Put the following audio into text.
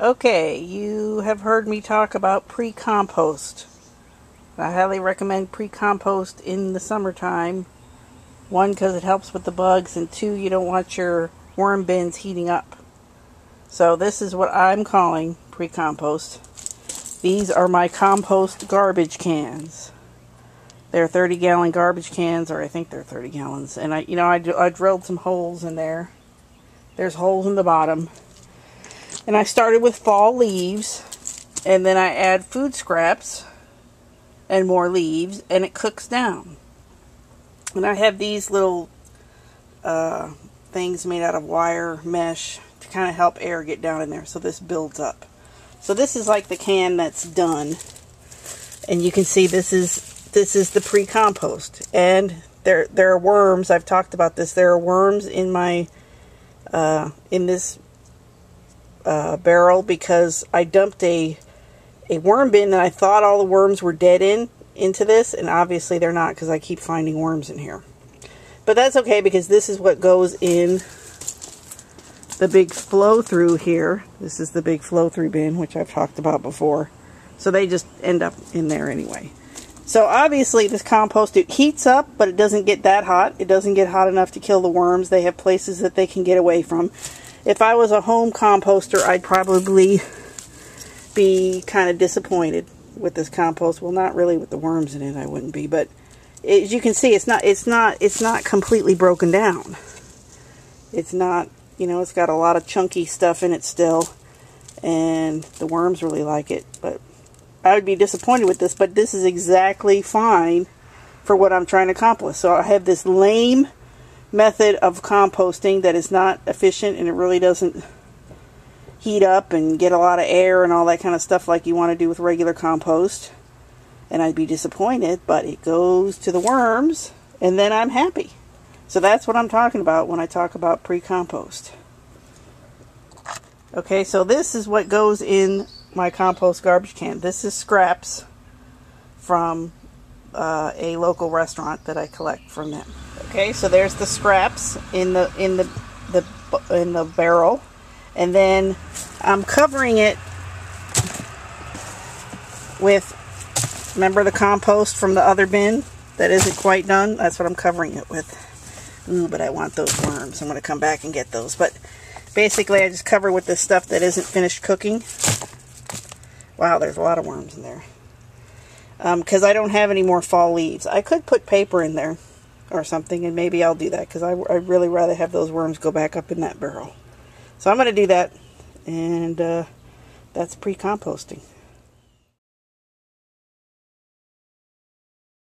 Okay, you have heard me talk about pre-compost. I highly recommend pre-compost in the summertime. One, because it helps with the bugs, and two, you don't want your worm bins heating up. So this is what I'm calling pre-compost. These are my compost garbage cans. They're 30-gallon garbage cans, or I think they're 30 gallons. And I drilled some holes in there. There's holes in the bottom. And I started with fall leaves, and then I add food scraps and more leaves, and it cooks down. And I have these little things made out of wire mesh to kind of help air get down in there, so this builds up. So this is like the can that's done, and you can see this is the pre-compost. And there are worms. I've talked about this. There are worms in my in this barrel because I dumped a worm bin that I thought all the worms were dead into this, and obviously they're not because I keep finding worms in here. But that's okay because this is what goes in the big flow through here. This is the big flow through bin, which I've talked about before. So they just end up in there anyway. So obviously this compost, it heats up, but it doesn't get that hot. It doesn't get hot enough to kill the worms. They have places that they can get away from. If I was a home composter, I'd probably be kind of disappointed with this compost. Well, not really with the worms in it, I wouldn't be, but as you can see, it's not completely broken down. It's not, it's got a lot of chunky stuff in it still, and the worms really like it. But I would be disappointed with this, but this is exactly fine for what I'm trying to accomplish. So I have this lame method of composting that is not efficient, and it really doesn't heat up and get a lot of air and all that kind of stuff like you want to do with regular compost. And I'd be disappointed, but it goes to the worms, and then I'm happy. So that's what I'm talking about when I talk about pre-compost. Okay, so this is what goes in my compost garbage can. This is scraps from a local restaurant that I collect from them. Okay, so there's the scraps in the barrel, and then I'm covering it with, remember the compost from the other bin that isn't quite done? That's what I'm covering it with. Ooh, but I want those worms. I'm going to come back and get those. But basically, I just cover with this stuff that isn't finished cooking. Wow, there's a lot of worms in there. Because I don't have any more fall leaves. I could put paper in there or something, and maybe I'll do that, because I'd really rather have those worms go back up in that barrel. So I'm going to do that, and that's pre-composting.